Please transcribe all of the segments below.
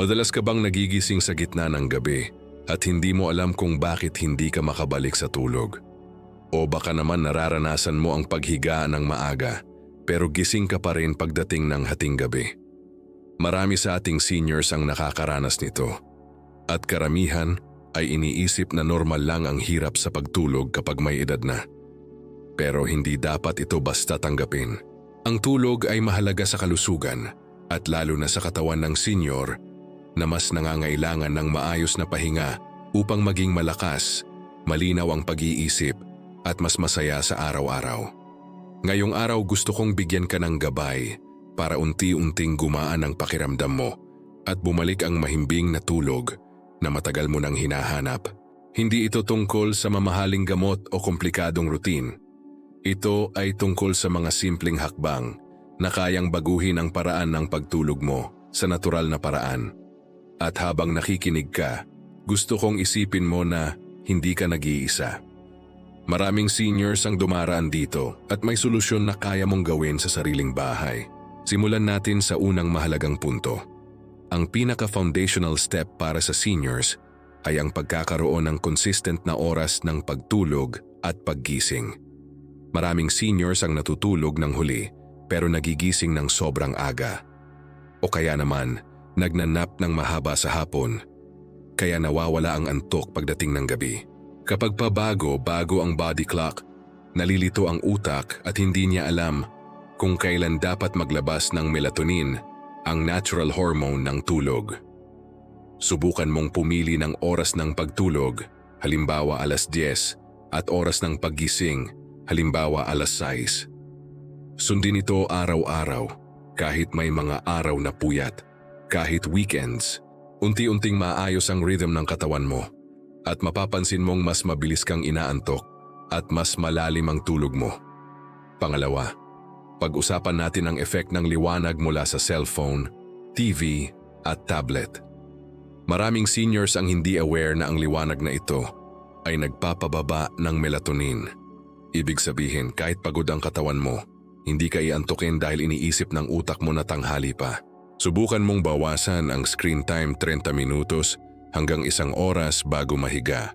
Madalas ka bang nagigising sa gitna ng gabi at hindi mo alam kung bakit hindi ka makabalik sa tulog? O baka naman nararanasan mo ang paghiga ng maaga pero gising ka pa rin pagdating ng hating gabi? Marami sa ating seniors ang nakakaranas nito at karamihan ay iniisip na normal lang ang hirap sa pagtulog kapag may edad na. Pero hindi dapat ito basta tanggapin. Ang tulog ay mahalaga sa kalusugan at lalo na sa katawan ng senior na mas nangangailangan ng maayos na pahinga upang maging malakas, malinaw ang pag-iisip at mas masaya sa araw-araw. Ngayong araw gusto kong bigyan ka ng gabay para unti-unting gumaan ang pakiramdam mo at bumalik ang mahimbing na tulog na matagal mo nang hinahanap. Hindi ito tungkol sa mamahaling gamot o komplikadong routine. Ito ay tungkol sa mga simpleng hakbang na kayang baguhin ang paraan ng pagtulog mo sa natural na paraan. At habang nakikinig ka, gusto kong isipin mo na hindi ka nag-iisa. Maraming seniors ang dumaraan dito at may solusyon na kaya mong gawin sa sariling bahay. Simulan natin sa unang mahalagang punto. Ang pinaka-foundational step para sa seniors ay ang pagkakaroon ng consistent na oras ng pagtulog at paggising. Maraming seniors ang natutulog ng huli pero nagigising ng sobrang aga. O kaya naman, nagnanap ng mahaba sa hapon, kaya nawawala ang antok pagdating ng gabi. Kapag bago ang body clock, nalilito ang utak at hindi niya alam kung kailan dapat maglabas ng melatonin, ang natural hormone ng tulog. Subukan mong pumili ng oras ng pagtulog, halimbawa 10:00, at oras ng paggising, halimbawa 6:00. Sundin ito araw-araw, kahit may mga araw na puyat. Kahit weekends, unti-unting maayos ang rhythm ng katawan mo at mapapansin mong mas mabilis kang inaantok at mas malalim ang tulog mo. Pangalawa, pag-usapan natin ang effect ng liwanag mula sa cellphone, TV at tablet. Maraming seniors ang hindi aware na ang liwanag na ito ay nagpapababa ng melatonin. Ibig sabihin kahit pagod ang katawan mo, hindi ka iantukin dahil iniisip ng utak mo na tanghali pa. Subukan mong bawasan ang screen time 30 minutos hanggang 1 oras bago mahiga.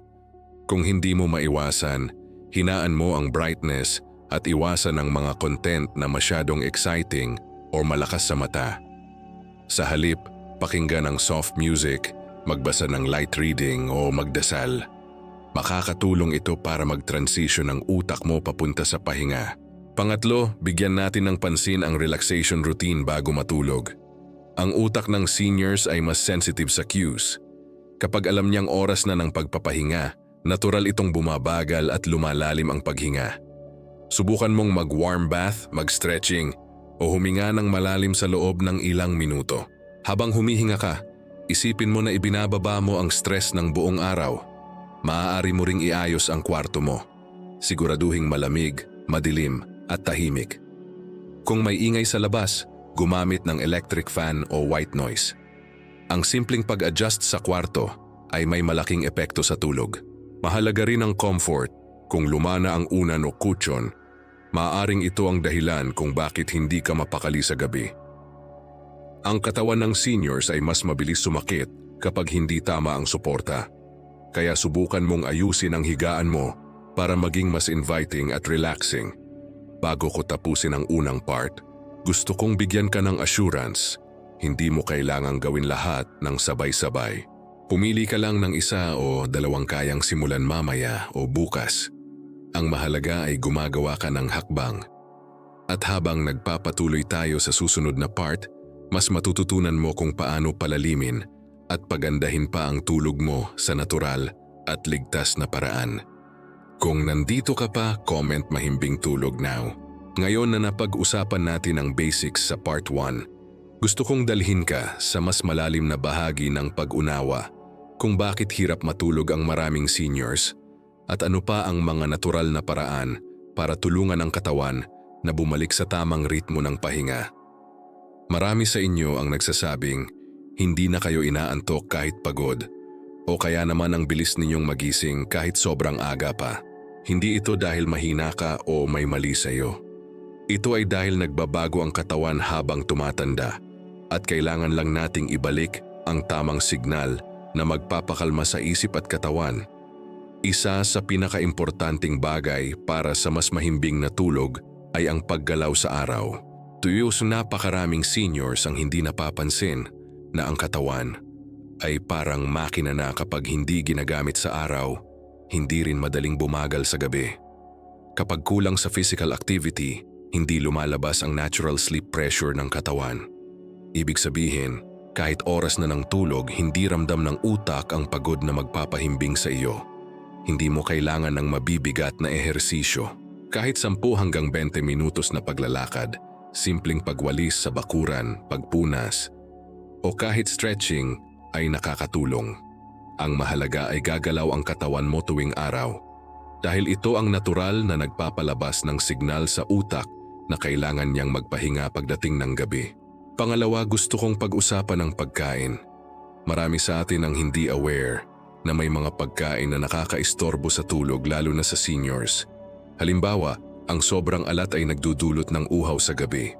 Kung hindi mo maiwasan, hinaan mo ang brightness at iwasan ang mga content na masyadong exciting o malakas sa mata. Sa halip, pakinggan ang soft music, magbasa ng light reading o magdasal. Makakatulong ito para mag-transition ang utak mo papunta sa pahinga. Pangatlo, bigyan natin ng pansin ang relaxation routine bago matulog. Ang utak ng seniors ay mas sensitive sa cues. Kapag alam niyang oras na ng pagpapahinga, natural itong bumabagal at lumalalim ang paghinga. Subukan mong mag-warm bath, mag-stretching, o huminga ng malalim sa loob ng ilang minuto. Habang humihinga ka, isipin mo na ibinababa mo ang stress ng buong araw. Maaari mo ring iayos ang kwarto mo. Siguraduhing malamig, madilim, at tahimik. Kung may ingay sa labas, gumamit ng electric fan o white noise. Ang simpleng pag-adjust sa kwarto ay may malaking epekto sa tulog. Mahalaga rin ang comfort. Kung lumana ang unan o kutsyon, maaaring ito ang dahilan kung bakit hindi ka mapakali sa gabi. Ang katawan ng seniors ay mas mabilis sumakit kapag hindi tama ang suporta. Kaya subukan mong ayusin ang higaan mo para maging mas inviting at relaxing. Bago ko tapusin ang unang part, gusto kong bigyan ka ng assurance, hindi mo kailangang gawin lahat ng sabay-sabay. Pumili ka lang ng 1 o 2 kayang simulan mamaya o bukas. Ang mahalaga ay gumagawa ka ng hakbang. At habang nagpapatuloy tayo sa susunod na part, mas matututunan mo kung paano palalimin at pagandahin pa ang tulog mo sa natural at ligtas na paraan. Kung nandito ka pa, comment mahimbing tulog now. Ngayon na napag-usapan natin ang basics sa part 1, gusto kong dalhin ka sa mas malalim na bahagi ng pag-unawa kung bakit hirap matulog ang maraming seniors at ano pa ang mga natural na paraan para tulungan ang katawan na bumalik sa tamang ritmo ng pahinga. Marami sa inyo ang nagsasabing hindi na kayo inaantok kahit pagod o kaya naman ang bilis ninyong magising kahit sobrang aga pa. Hindi ito dahil mahina ka o may mali sa iyo. Ito ay dahil nagbabago ang katawan habang tumatanda at kailangan lang nating ibalik ang tamang signal na magpapakalma sa isip at katawan. Isa sa pinakaimportanting bagay para sa mas mahimbing na tulog ay ang paggalaw sa araw. Tuyos napakaraming seniors ang hindi napapansin na ang katawan ay parang makina na kapag hindi ginagamit sa araw, hindi rin madaling bumagal sa gabi. Kapag kulang sa physical activity, hindi lumalabas ang natural sleep pressure ng katawan. Ibig sabihin, kahit oras na ng tulog, hindi ramdam ng utak ang pagod na magpapahimbing sa iyo. Hindi mo kailangan ng mabibigat na ehersisyo. Kahit 10 hanggang 20 minutos na paglalakad, simpleng pagwalis sa bakuran, pagpunas, o kahit stretching ay nakakatulong. Ang mahalaga ay gagalaw ang katawan mo tuwing araw. Dahil ito ang natural na nagpapalabas ng signal sa utak na kailangan niyang magpahinga pagdating ng gabi. Pangalawa, gusto kong pag-usapan ang pagkain. Marami sa atin ang hindi aware na may mga pagkain na nakakaistorbo sa tulog lalo na sa seniors. Halimbawa, ang sobrang alat ay nagdudulot ng uhaw sa gabi.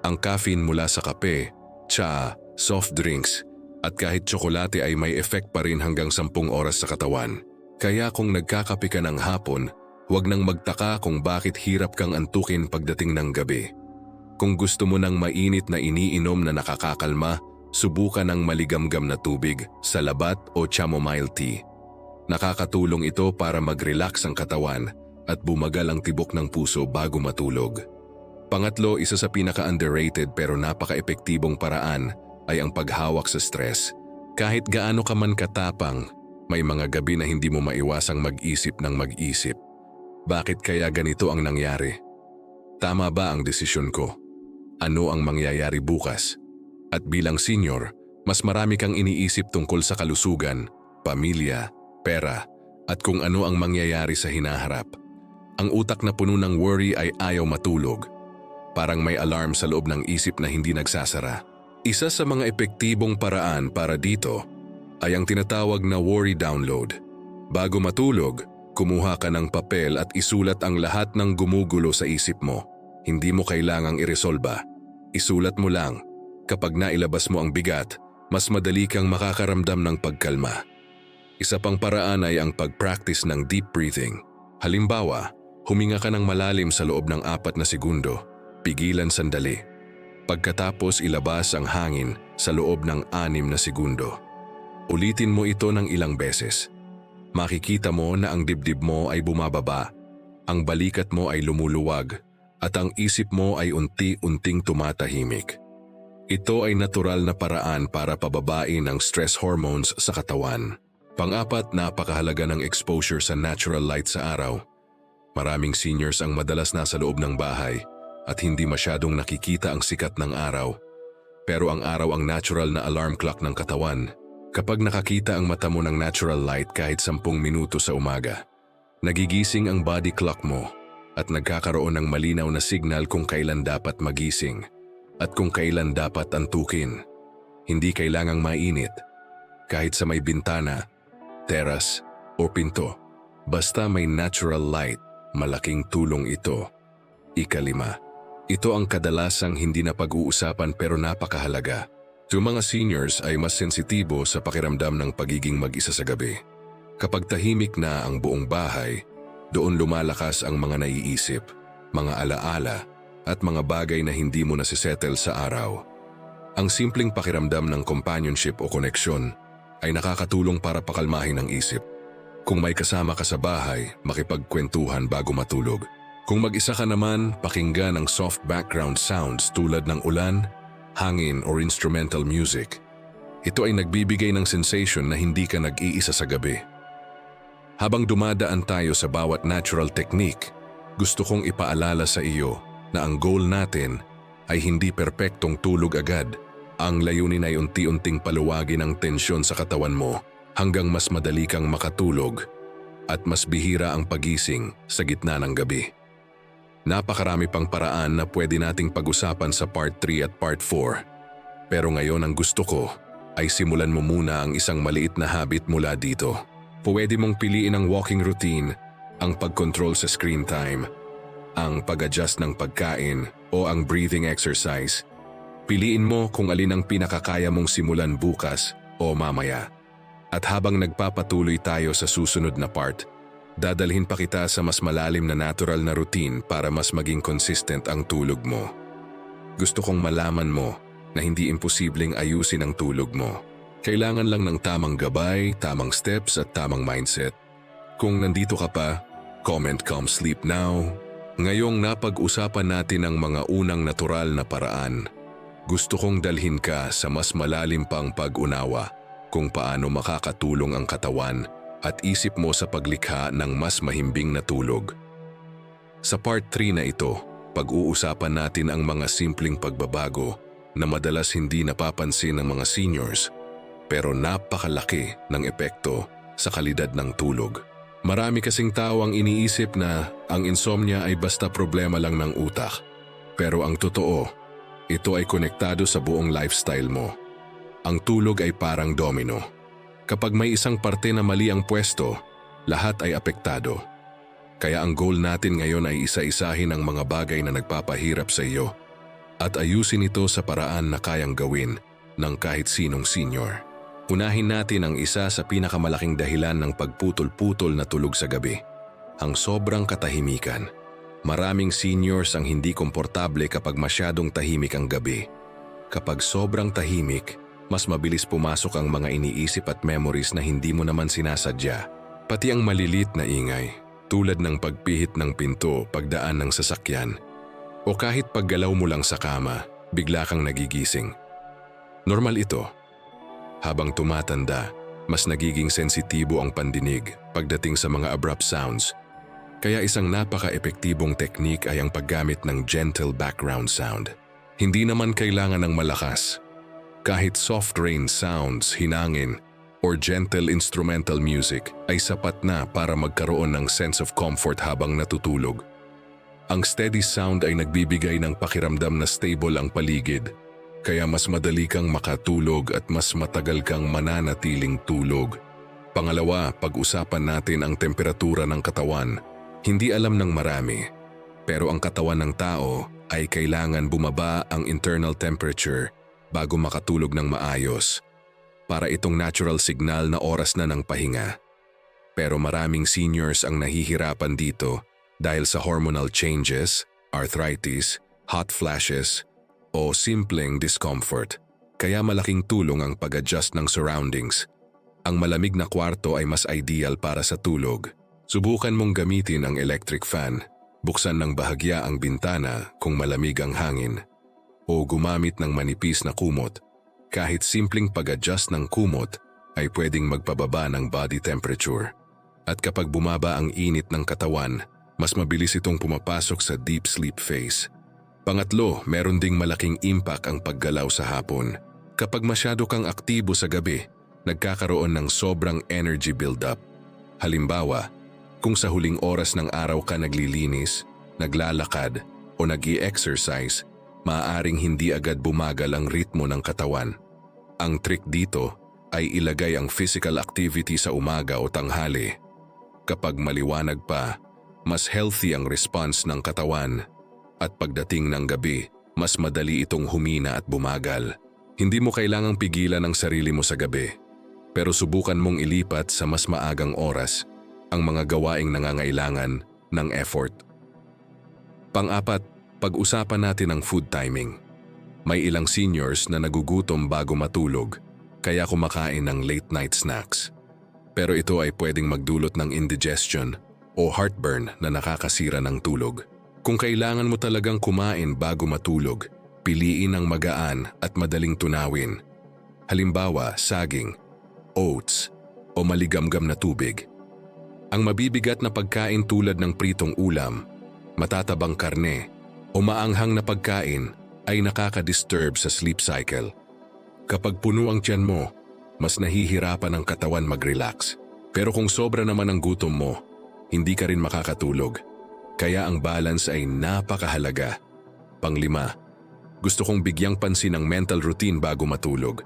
Ang caffeine mula sa kape, tsaa, soft drinks, at kahit tsokolate ay may effect pa rin hanggang 10 oras sa katawan. Kaya kung nagkakape ka ng hapon, huwag nang magtaka kung bakit hirap kang antukin pagdating ng gabi. Kung gusto mo ng mainit na iniinom na nakakakalma, subukan ng maligamgam na tubig, salabat o chamomile tea. Nakakatulong ito para mag-relax ang katawan at bumagal ang tibok ng puso bago matulog. Pangatlo, isa sa pinaka-underrated pero napaka-epektibong paraan ay ang paghawak sa stress. Kahit gaano ka man katapang, may mga gabi na hindi mo maiwasang mag-isip ng mag-isip. Bakit kaya ganito ang nangyari? Tama ba ang desisyon ko? Ano ang mangyayari bukas? At bilang senior, mas marami kang iniisip tungkol sa kalusugan, pamilya, pera, at kung ano ang mangyayari sa hinaharap. Ang utak na puno ng worry ay ayaw matulog. Parang may alarm sa loob ng isip na hindi nagsasara. Isa sa mga epektibong paraan para dito ay ang tinatawag na worry download. Bago matulog, kumuha ka ng papel at isulat ang lahat ng gumugulo sa isip mo. Hindi mo kailangang iresolba. Isulat mo lang. Kapag nailabas mo ang bigat, mas madali kang makakaramdam ng pagkalma. Isa pang paraan ay ang pag-practice ng deep breathing. Halimbawa, huminga ka ng malalim sa loob ng 4 na segundo. Pigilan sandali. Pagkatapos ilabas ang hangin sa loob ng 6 na segundo. Ulitin mo ito ng ilang beses. Makikita mo na ang dibdib mo ay bumababa, ang balikat mo ay lumuluwag, at ang isip mo ay unti-unting tumatahimik. Ito ay natural na paraan para pababain ang stress hormones sa katawan. Pang-apat, napakahalaga ng exposure sa natural light sa araw. Maraming seniors ang madalas nasa loob ng bahay at hindi masyadong nakikita ang sikat ng araw. Pero ang araw ang natural na alarm clock ng katawan. Kapag nakakita ang mata mo ng natural light kahit 10 minuto sa umaga, nagigising ang body clock mo at nagkakaroon ng malinaw na signal kung kailan dapat magising at kung kailan dapat antukin. Hindi kailangang mainit, kahit sa may bintana, teras o pinto. Basta may natural light, malaking tulong ito. Ikalima, ito ang kadalasang hindi na pag-uusapan pero napakahalaga. Yung mga seniors ay mas sensitibo sa pakiramdam ng pagiging mag-isa sa gabi. Kapag tahimik na ang buong bahay, doon lumalakas ang mga naiisip, mga alaala, at mga bagay na hindi mo nasisettle sa araw. Ang simpleng pakiramdam ng companionship o koneksyon ay nakakatulong para pakalmahin ang isip. Kung may kasama ka sa bahay, makipagkwentuhan bago matulog. Kung mag-isa ka naman, pakinggan ang soft background sounds tulad ng ulan, hangin or instrumental music. Ito ay nagbibigay ng sensation na hindi ka nag-iisa sa gabi. Habang dumadaan tayo sa bawat natural technique, gusto kong ipaalala sa iyo na ang goal natin ay hindi perpektong tulog agad. Ang layunin ay unti-unting paluwagin ang tensyon sa katawan mo hanggang mas madali kang makatulog at mas bihira ang pagising sa gitna ng gabi. Napakarami pang paraan na pwede nating pag-usapan sa part 3 at part 4. Pero ngayon ang gusto ko ay simulan mo muna ang isang maliit na habit mula dito. Pwede mong piliin ang walking routine, ang pag-control sa screen time, ang pag-adjust ng pagkain o ang breathing exercise. Piliin mo kung alin ang pinakakaya mong simulan bukas o mamaya. At habang nagpapatuloy tayo sa susunod na part, dadalhin pa kita sa mas malalim na natural na routine para mas maging consistent ang tulog mo. Gusto kong malaman mo na hindi imposibleng ayusin ang tulog mo. Kailangan lang ng tamang gabay, tamang steps at tamang mindset. Kung nandito ka pa, comment "Come sleep now". Ngayong napag-usapan natin ang mga unang natural na paraan, gusto kong dalhin ka sa mas malalim pang pag-unawa kung paano makakatulong ang katawan at isip mo sa paglikha ng mas mahimbing na tulog. Sa part 3 na ito, pag-uusapan natin ang mga simpleng pagbabago na madalas hindi napapansin ng mga seniors pero napakalaki ng epekto sa kalidad ng tulog. Marami kasing tao ang iniisip na ang insomnia ay basta problema lang ng utak. Pero ang totoo, ito ay konektado sa buong lifestyle mo. Ang tulog ay parang domino. Kapag may isang parte na mali ang pwesto, lahat ay apektado. Kaya ang goal natin ngayon ay isa-isahin ang mga bagay na nagpapahirap sa iyo at ayusin ito sa paraan na kayang gawin ng kahit sinong senior. Unahin natin ang isa sa pinakamalaking dahilan ng pagputol-putol na tulog sa gabi, ang sobrang katahimikan. Maraming seniors ang hindi komportable kapag masyadong tahimik ang gabi. Kapag sobrang tahimik, mas mabilis pumasok ang mga iniisip at memories na hindi mo naman sinasadya. Pati ang malilit na ingay, tulad ng pagpihit ng pinto, pagdaan ng sasakyan, o kahit paggalaw mo lang sa kama, bigla kang nagigising. Normal ito. Habang tumatanda, mas nagiging sensitibo ang pandinig pagdating sa mga abrupt sounds. Kaya isang napaka-epektibong teknik ay ang paggamit ng gentle background sound. Hindi naman kailangan ng malakas. Kahit soft rain sounds, hinangin, or gentle instrumental music ay sapat na para magkaroon ng sense of comfort habang natutulog. Ang steady sound ay nagbibigay ng pakiramdam na stable ang paligid. Kaya mas madali kang makatulog at mas matagal kang mananatiling tulog. Pangalawa, pag-usapan natin ang temperatura ng katawan. Hindi alam ng marami, pero ang katawan ng tao ay kailangan bumaba ang internal temperature bago makatulog ng maayos, para itong natural signal na oras na ng pahinga. Pero maraming seniors ang nahihirapan dito dahil sa hormonal changes, arthritis, hot flashes, o simpleng discomfort. Kaya malaking tulong ang pag-adjust ng surroundings. Ang malamig na kwarto ay mas ideal para sa tulog. Subukan mong gamitin ang electric fan, buksan ng bahagya ang bintana kung malamig ang hangin, o gumamit ng manipis na kumot. Kahit simpleng pag-adjust ng kumot ay pwedeng magpababa ng body temperature. At kapag bumaba ang init ng katawan, mas mabilis itong pumapasok sa deep sleep phase. Pangatlo, meron ding malaking impact ang paggalaw sa hapon. Kapag masyado kang aktibo sa gabi, nagkakaroon ng sobrang energy build-up. Halimbawa, kung sa huling oras ng araw ka naglilinis, naglalakad, o nag-i-exercise, maaaring hindi agad bumagal ang ritmo ng katawan. Ang trick dito ay ilagay ang physical activity sa umaga o tanghali. Kapag maliwanag pa, mas healthy ang response ng katawan. At pagdating ng gabi, mas madali itong humina at bumagal. Hindi mo kailangang pigilan ang sarili mo sa gabi, pero subukan mong ilipat sa mas maagang oras ang mga gawaing nangangailangan ng effort. Pang-apat, pag-usapan natin ang food timing. May ilang seniors na nagugutom bago matulog, kaya kumakain ng late night snacks. Pero ito ay pwedeng magdulot ng indigestion o heartburn na nakakasira ng tulog. Kung kailangan mo talagang kumain bago matulog, piliin ang magaan at madaling tunawin. Halimbawa, saging, oats, o maligamgam na tubig. Ang mabibigat na pagkain tulad ng pritong ulam, matatabang karne, o maanghang na pagkain ay nakaka-disturb sa sleep cycle. Kapag puno ang tiyan mo, mas nahihirapan ang katawan mag-relax. Pero kung sobra naman ang gutom mo, hindi ka rin makakatulog. Kaya ang balance ay napakahalaga. Panglima, gusto kong bigyang pansin ang mental routine bago matulog.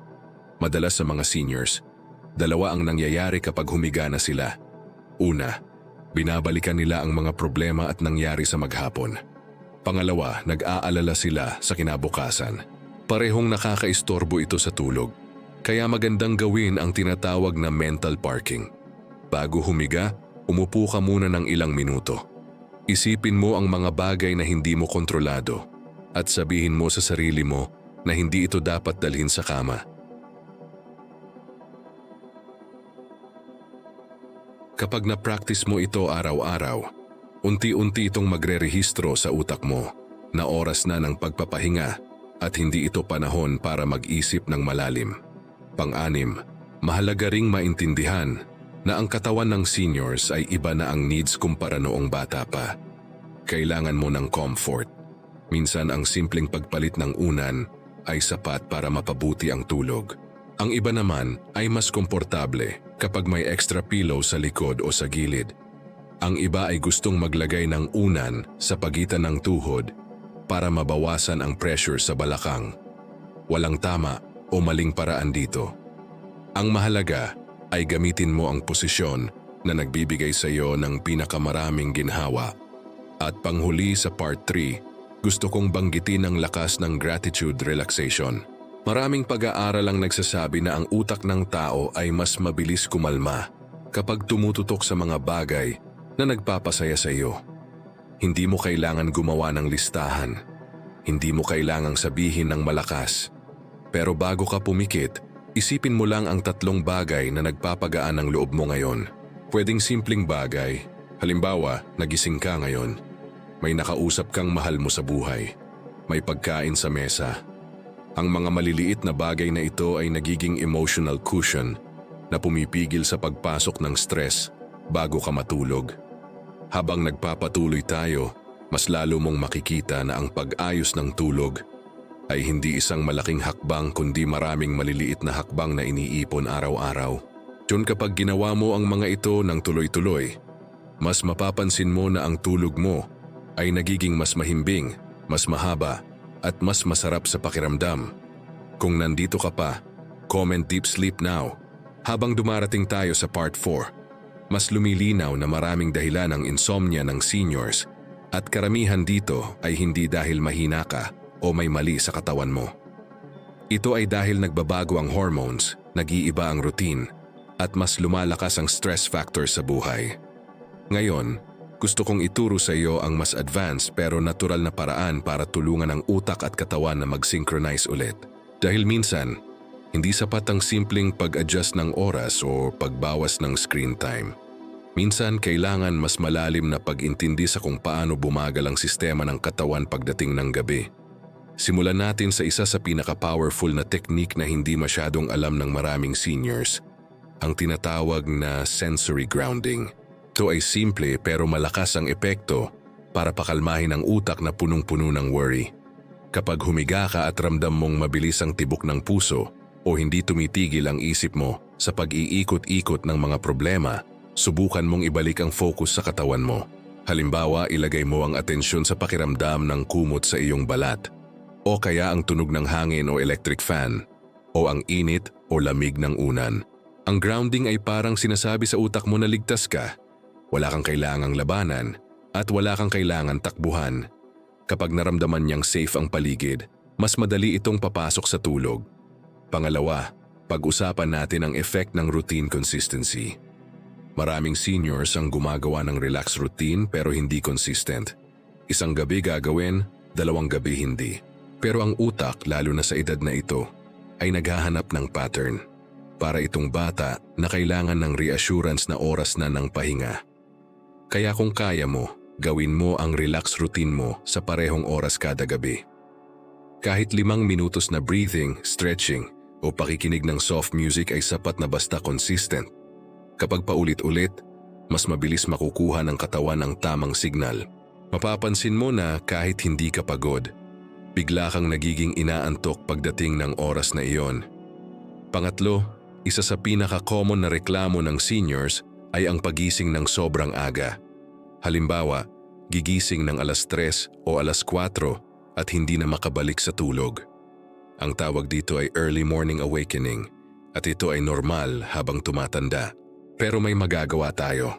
Madalas sa mga seniors, dalawa ang nangyayari kapag humiga na sila. Una, binabalikan nila ang mga problema at nangyari sa maghapon. Pangalawa, nag-aalala sila sa kinabukasan. Parehong nakakaistorbo ito sa tulog. Kaya magandang gawin ang tinatawag na mental parking. Bago humiga, umupo ka muna ng ilang minuto. Isipin mo ang mga bagay na hindi mo kontrolado at sabihin mo sa sarili mo na hindi ito dapat dalhin sa kama. Kapag na-practice mo ito araw-araw, unti-unti itong magre-rehistro sa utak mo na oras na ng pagpapahinga at hindi ito panahon para mag-isip ng malalim. Pang-anim, mahalaga ring maintindihan na ang katawan ng seniors ay iba na ang needs kumpara noong bata pa. Kailangan mo ng comfort. Minsan ang simpleng pagpalit ng unan ay sapat para mapabuti ang tulog. Ang iba naman ay mas komportable kapag may extra pillow sa likod o sa gilid. Ang iba ay gustong maglagay ng unan sa pagitan ng tuhod para mabawasan ang pressure sa balakang. Walang tama o maling paraan dito. Ang mahalaga ay gamitin mo ang posisyon na nagbibigay sa iyo ng pinakamaraming ginhawa. At panghuli sa part 3, gusto kong banggitin ang lakas ng gratitude relaxation. Maraming pag-aaral ang nagsasabi na ang utak ng tao ay mas mabilis kumalma kapag tumututok sa mga bagay na nagpapasaya sa iyo. Hindi mo kailangan gumawa ng listahan. Hindi mo kailangang sabihin ng malakas. Pero bago ka pumikit, isipin mo lang ang 3 bagay na nagpapagaan ng loob mo ngayon. Pwedeng simpleng bagay. Halimbawa, nagising ka ngayon. May nakausap kang mahal mo sa buhay. May pagkain sa mesa. Ang mga maliliit na bagay na ito ay nagiging emotional cushion na pumipigil sa pagpasok ng stress bago ka matulog. Habang nagpapatuloy tayo, mas lalo mong makikita na ang pag-ayos ng tulog ay hindi isang malaking hakbang kundi maraming maliliit na hakbang na iniipon araw-araw. Diyon kapag ginawa mo ang mga ito ng tuloy-tuloy, mas mapapansin mo na ang tulog mo ay nagiging mas mahimbing, mas mahaba, at mas masarap sa pakiramdam. Kung nandito ka pa, comment deep sleep now. Habang dumarating tayo sa part 4, mas lumilinaw na maraming dahilan ng insomnia ng seniors at karamihan dito ay hindi dahil mahina ka o may mali sa katawan mo. Ito ay dahil nagbabago ang hormones, nag-iiba ang routine, at mas lumalakas ang stress factor sa buhay. Ngayon, gusto kong ituro sa iyo ang mas advanced pero natural na paraan para tulungan ang utak at katawan na mag-synchronize ulit. Dahil minsan, hindi sapat ang simpleng pag-adjust ng oras o pagbawas ng screen time. Minsan kailangan mas malalim na pag-intindi sa kung paano bumagal ang sistema ng katawan pagdating ng gabi. Simulan natin sa isa sa pinaka-powerful na technique na hindi masyadong alam ng maraming seniors, ang tinatawag na sensory grounding. Ito ay simple pero malakas ang epekto para pakalmahin ang utak na punong-puno ng worry. Kapag humiga ka at ramdam mong mabilis ang tibok ng puso o hindi tumitigil ang isip mo sa pag-iikot-ikot ng mga problema, subukan mong ibalik ang focus sa katawan mo. Halimbawa, ilagay mo ang atensyon sa pakiramdam ng kumot sa iyong balat, o kaya ang tunog ng hangin o electric fan, o ang init o lamig ng unan. Ang grounding ay parang sinasabi sa utak mo na ligtas ka. Wala kang kailangang labanan at wala kang kailangan takbuhan. Kapag naramdaman niyang safe ang paligid, mas madali itong papasok sa tulog. Pangalawa, pag-usapan natin ang effect ng routine consistency. Maraming seniors ang gumagawa ng relax routine pero hindi consistent. Isang gabi gagawin, 2 gabi hindi. Pero ang utak, lalo na sa edad na ito, ay naghahanap ng pattern. Para itong bata na kailangan ng reassurance na oras na ng pahinga. Kaya kung kaya mo, gawin mo ang relax routine mo sa parehong oras kada gabi. Kahit 5 minutos na breathing, stretching o pakikinig ng soft music ay sapat na basta consistent. Kapag paulit-ulit, mas mabilis makukuha ng katawan ang tamang signal. Mapapansin mo na kahit hindi ka pagod, bigla kang nagiging inaantok pagdating ng oras na iyon. Pangatlo, isa sa pinaka-common na reklamo ng seniors ay ang pagising ng sobrang aga. Halimbawa, gigising ng 3:00 o 4:00 at hindi na makabalik sa tulog. Ang tawag dito ay early morning awakening at ito ay normal habang tumatanda. Pero may magagawa tayo.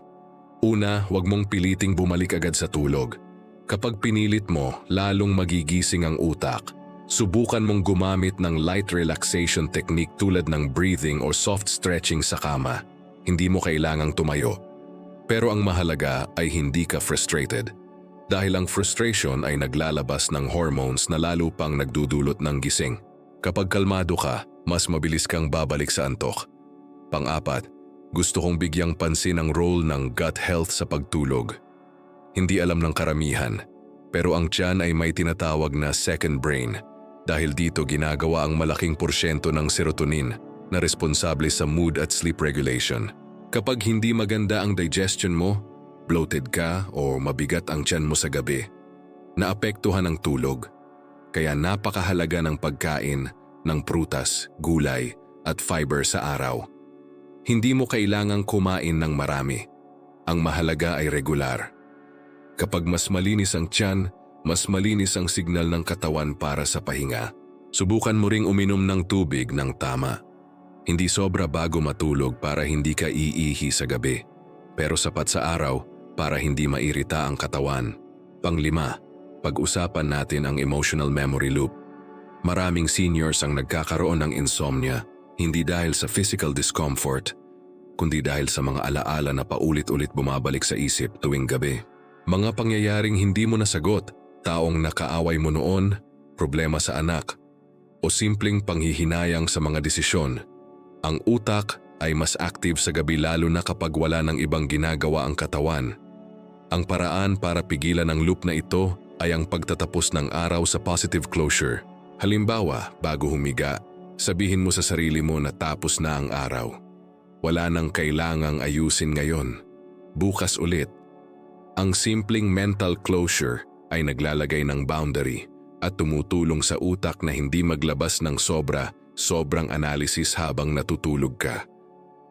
Una, huwag mong piliting bumalik agad sa tulog. Kapag pinilit mo, lalong magigising ang utak. Subukan mong gumamit ng light relaxation technique tulad ng breathing or soft stretching sa kama. Hindi mo kailangang tumayo. Pero ang mahalaga ay hindi ka frustrated. Dahil ang frustration ay naglalabas ng hormones na lalo pang nagdudulot ng gising. Kapag kalmado ka, mas mabilis kang babalik sa antok. Pang-apat, gusto kong bigyang pansin ang role ng gut health sa pagtulog. Hindi alam ng karamihan, pero ang tiyan ay may tinatawag na second brain dahil dito ginagawa ang malaking porsyento ng serotonin na responsable sa mood at sleep regulation. Kapag hindi maganda ang digestion mo, bloated ka o mabigat ang tiyan mo sa gabi, naapektuhan ang tulog. Kaya napakahalaga ng pagkain ng prutas, gulay at fiber sa araw. Hindi mo kailangang kumain ng marami. Ang mahalaga ay regular. Kapag mas malinis ang tiyan, mas malinis ang signal ng katawan para sa pahinga. Subukan mo ring uminom ng tubig ng tama. Hindi sobra bago matulog para hindi ka iihi sa gabi, pero sapat sa araw para hindi mairita ang katawan. Panglima, pag-usapan natin ang emotional memory loop. Maraming seniors ang nagkakaroon ng insomnia, hindi dahil sa physical discomfort, kundi dahil sa mga alaala na paulit-ulit bumabalik sa isip tuwing gabi. Mga pangyayaring hindi mo nasagot, taong nakaaway mo noon, problema sa anak, o simpleng panghihinayang sa mga desisyon. Ang utak ay mas active sa gabi lalo na kapag wala ng ibang ginagawa ang katawan. Ang paraan para pigilan ang loop na ito ay ang pagtatapos ng araw sa positive closure. Halimbawa, bago humiga, sabihin mo sa sarili mo na tapos na ang araw. Wala nang kailangang ayusin ngayon. Bukas ulit. Ang simpleng mental closure ay naglalagay ng boundary at tumutulong sa utak na hindi maglabas ng sobrang analysis habang natutulog ka.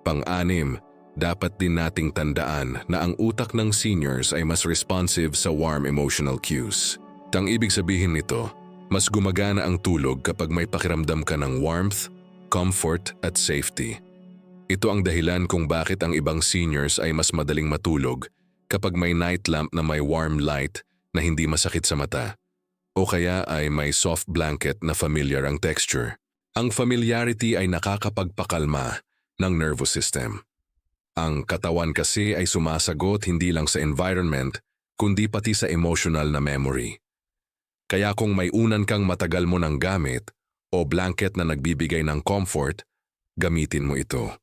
Pang-anim, dapat din nating tandaan na ang utak ng seniors ay mas responsive sa warm emotional cues. Ang ibig sabihin nito, mas gumagana ang tulog kapag may pakiramdam ka ng warmth, comfort at safety. Ito ang dahilan kung bakit ang ibang seniors ay mas madaling matulog kapag may night lamp na may warm light na hindi masakit sa mata, o kaya ay may soft blanket na familiar ang texture. Ang familiarity ay nakakapagpakalma ng nervous system. Ang katawan kasi ay sumasagot hindi lang sa environment, kundi pati sa emotional na memory. Kaya kung may unan kang matagal mo ng gamit o blanket na nagbibigay ng comfort, gamitin mo ito.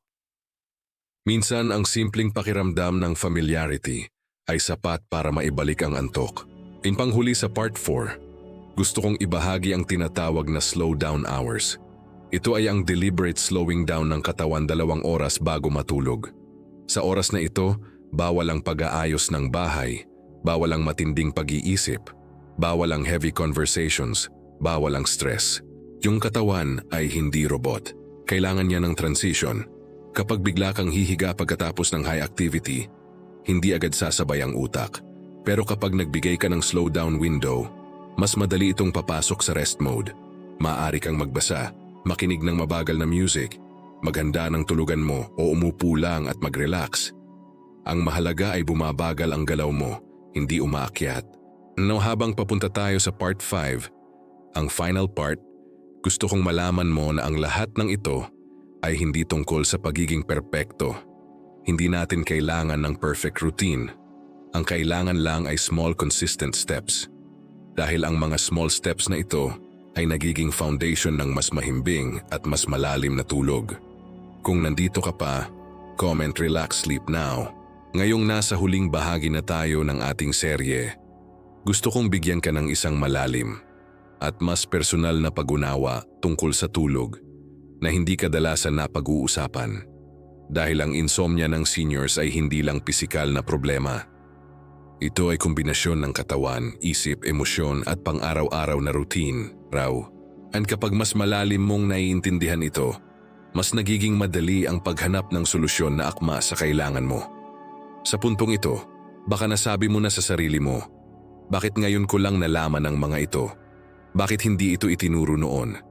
Minsan ang simpleng pakiramdam ng familiarity ay sapat para maibalik ang antok. In panghuli sa part 4, gusto kong ibahagi ang tinatawag na slow down hours. Ito ay ang deliberate slowing down ng katawan 2 oras bago matulog. Sa oras na ito, bawal ang pag-aayos ng bahay, bawal ang matinding pag-iisip, bawal ang heavy conversations, bawal ang stress. Yung katawan ay hindi robot. Kailangan niya ng transition. Kapag bigla kang hihiga pagkatapos ng high activity, hindi agad sasabay ang utak. Pero kapag nagbigay ka ng slow down window, mas madali itong papasok sa rest mode. Maaari kang magbasa, makinig ng mabagal na music, maghanda ng tulugan mo o umupo lang at mag-relax. Ang mahalaga ay bumabagal ang galaw mo, hindi umaakyat. Habang papunta tayo sa part 5, ang final part, gusto kong malaman mo na ang lahat ng ito ay hindi tungkol sa pagiging perpekto. Hindi natin kailangan ng perfect routine. Ang kailangan lang ay small consistent steps. Dahil ang mga small steps na ito ay nagiging foundation ng mas mahimbing at mas malalim na tulog. Kung nandito ka pa, comment relax sleep now. Ngayong nasa huling bahagi na tayo ng ating serye, gusto kong bigyan ka ng isang malalim at mas personal na pag-unawa tungkol sa tulog na hindi kadalasan na pag-uusapan. Dahil ang insomnia ng seniors ay hindi lang pisikal na problema. Ito ay kombinasyon ng katawan, isip, emosyon at pang-araw-araw na routine, raw. And kapag mas malalim mong naiintindihan ito, mas nagiging madali ang paghanap ng solusyon na akma sa kailangan mo. Sa puntong ito, baka nasabi mo na sa sarili mo, bakit ngayon ko lang nalaman ang mga ito? Bakit hindi ito itinuro noon?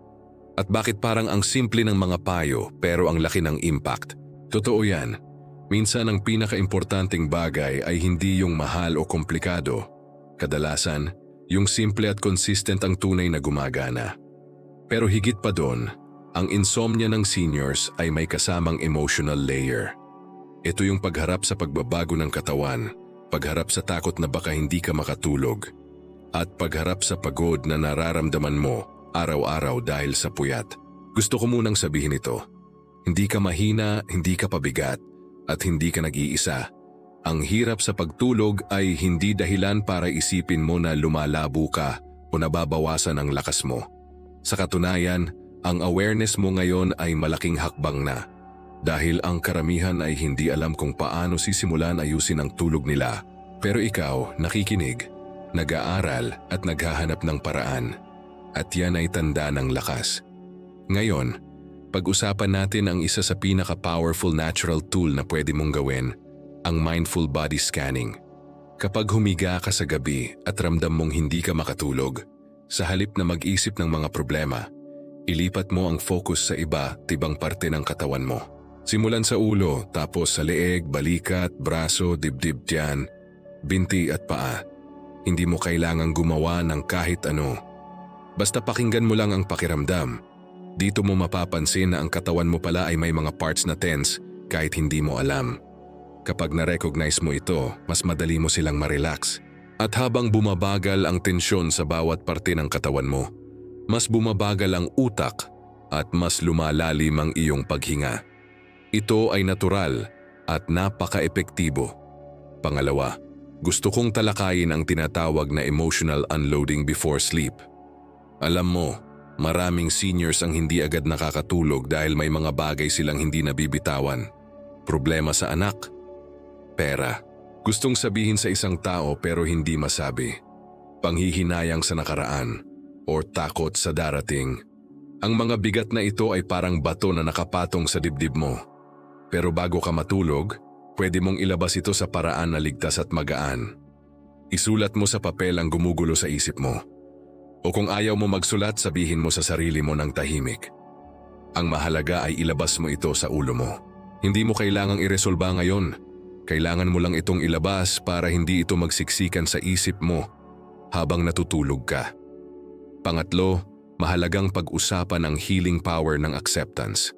At bakit parang ang simple ng mga payo pero ang laki ng impact? Totoo yan. Minsan ang pinaka-importanting bagay ay hindi yung mahal o komplikado. Kadalasan, yung simple at consistent ang tunay na gumagana. Pero higit pa doon, ang insomnia ng seniors ay may kasamang emotional layer. Ito yung pagharap sa pagbabago ng katawan, pagharap sa takot na baka hindi ka makatulog, at pagharap sa pagod na nararamdaman mo araw-araw dahil sa puyat. Gusto ko munang sabihin ito. Hindi ka mahina, hindi ka pabigat, at hindi ka nag-iisa. Ang hirap sa pagtulog ay hindi dahilan para isipin mo na lumalabo ka o nababawasan ang lakas mo. Sa katunayan, ang awareness mo ngayon ay malaking hakbang na. Dahil ang karamihan ay hindi alam kung paano sisimulan ayusin ang tulog nila. Pero ikaw, nakikinig, nag-aaral at naghahanap ng paraan. At yan ay tanda ng lakas. Ngayon, pag-usapan natin ang isa sa pinaka-powerful natural tool na pwede mong gawin, ang mindful body scanning. Kapag humiga ka sa gabi at ramdam mong hindi ka makatulog, sa halip na mag-isip ng mga problema, ilipat mo ang focus sa tibang parte ng katawan mo. Simulan sa ulo, tapos sa leeg, balikat, braso, dibdib, tiyan, binti at paa. Hindi mo kailangang gumawa ng kahit ano. Basta pakinggan mo lang ang pakiramdam. Dito mo mapapansin na ang katawan mo pala ay may mga parts na tense kahit hindi mo alam. Kapag na-recognize mo ito, mas madali mo silang ma-relax. At habang bumabagal ang tensyon sa bawat parte ng katawan mo, mas bumabagal ang utak at mas lumalalim ang iyong paghinga. Ito ay natural at napaka-epektibo. Pangalawa, gusto kong talakayin ang tinatawag na emotional unloading before sleep. Alam mo, maraming seniors ang hindi agad nakakatulog dahil may mga bagay silang hindi nabibitawan. Problema sa anak, pera, gustong sabihin sa isang tao pero hindi masabi, panghihinayang sa nakaraan, o takot sa darating. Ang mga bigat na ito ay parang bato na nakapatong sa dibdib mo. Pero bago ka matulog, pwede mong ilabas ito sa paraan na ligtas at magaan. Isulat mo sa papel ang gumugulo sa isip mo. O kung ayaw mo magsulat, sabihin mo sa sarili mo ng tahimik. Ang mahalaga ay ilabas mo ito sa ulo mo. Hindi mo kailangang iresolba ngayon. Kailangan mo lang itong ilabas para hindi ito magsiksikan sa isip mo habang natutulog ka. Pangatlo, mahalagang pag-usapan ang healing power ng acceptance.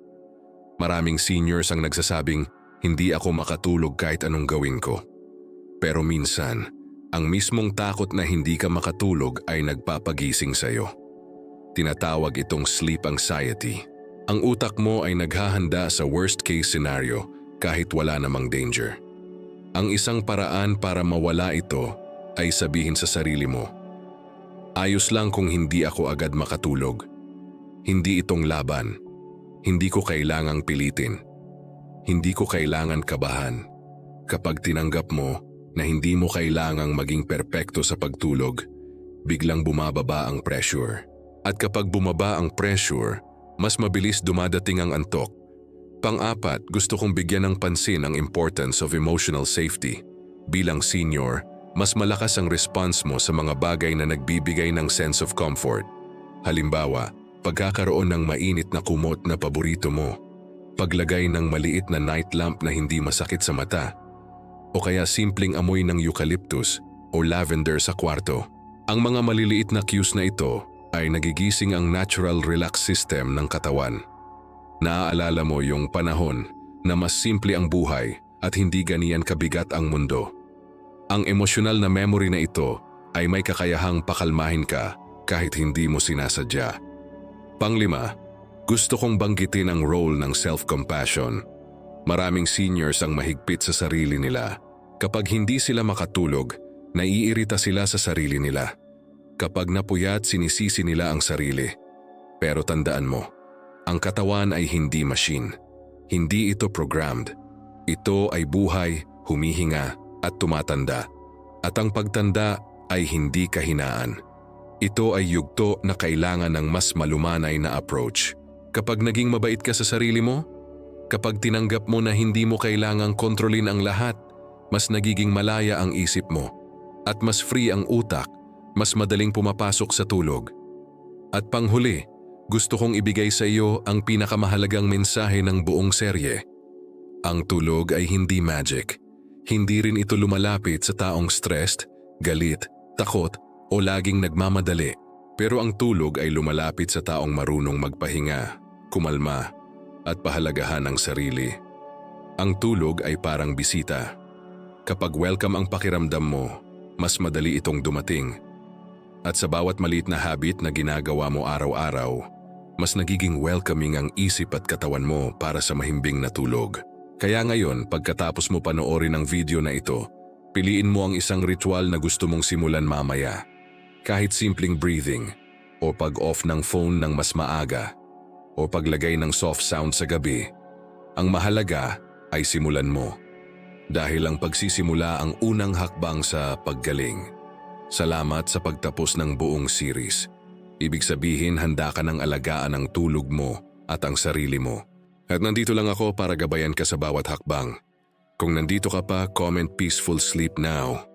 Maraming seniors ang nagsasabing, hindi ako makatulog kahit anong gawin ko. Pero minsan, ang mismong takot na hindi ka makatulog ay nagpapagising sa'yo. Tinatawag itong sleep anxiety. Ang utak mo ay naghahanda sa worst case scenario kahit wala namang danger. Ang isang paraan para mawala ito ay sabihin sa sarili mo, ayos lang kung hindi ako agad makatulog. Hindi itong laban. Hindi ko kailangang pilitin. Hindi ko kailangan kabahan. Kapag tinanggap mo na hindi mo kailangang maging perpekto sa pagtulog, biglang bumababa ang pressure. At kapag bumaba ang pressure, mas mabilis dumadating ang antok. Pang-apat, gusto kong bigyan ng pansin ang importance of emotional safety. Bilang senior, mas malakas ang response mo sa mga bagay na nagbibigay ng sense of comfort. Halimbawa, pagkakaroon ng mainit na kumot na paborito mo, paglagay ng maliit na night lamp na hindi masakit sa mata, o kaya simpleng amoy ng eucalyptus o lavender sa kwarto. Ang mga maliliit na cues na ito ay nagigising ang natural relax system ng katawan. Naaalala mo yung panahon na mas simple ang buhay at hindi ganiyan kabigat ang mundo. Ang emosyonal na memory na ito ay may kakayahang pakalmahin ka kahit hindi mo sinasadya. Panglima, gusto kong banggitin ang role ng self-compassion. Maraming seniors ang mahigpit sa sarili nila. Kapag hindi sila makatulog, naiirita sila sa sarili nila. Kapag napuyat, sinisisi nila ang sarili. Pero tandaan mo, ang katawan ay hindi machine. Hindi ito programmed. Ito ay buhay, humihinga at tumatanda. At ang pagtanda ay hindi kahinaan. Ito ay yugto na kailangan ng mas malumanay na approach. Kapag naging mabait ka sa sarili mo, kapag tinanggap mo na hindi mo kailangang kontrolin ang lahat, mas nagiging malaya ang isip mo. At mas free ang utak, mas madaling pumapasok sa tulog. At panghuli, gusto kong ibigay sa iyo ang pinakamahalagang mensahe ng buong serye. Ang tulog ay hindi magic. Hindi rin ito lumalapit sa taong stressed, galit, takot o laging nagmamadali. Pero ang tulog ay lumalapit sa taong marunong magpahinga, kumalma, at pahalagahan ang sarili. Ang tulog ay parang bisita. Kapag welcome ang pakiramdam mo, mas madali itong dumating. At sa bawat maliit na habit na ginagawa mo araw-araw, mas nagiging welcoming ang isip at katawan mo para sa mahimbing na tulog. Kaya ngayon, pagkatapos mo panoorin ang video na ito, piliin mo ang isang ritual na gusto mong simulan mamaya. Kahit simpleng breathing, o pag-off ng phone ng mas maaga, o paglagay ng soft sound sa gabi, ang mahalaga ay simulan mo. Dahil ang pagsisimula ang unang hakbang sa paggaling. Salamat sa pagtapos ng buong series. Ibig sabihin handa ka ng alagaan ang tulog mo at ang sarili mo. At nandito lang ako para gabayan ka sa bawat hakbang. Kung nandito ka pa, comment peaceful sleep now.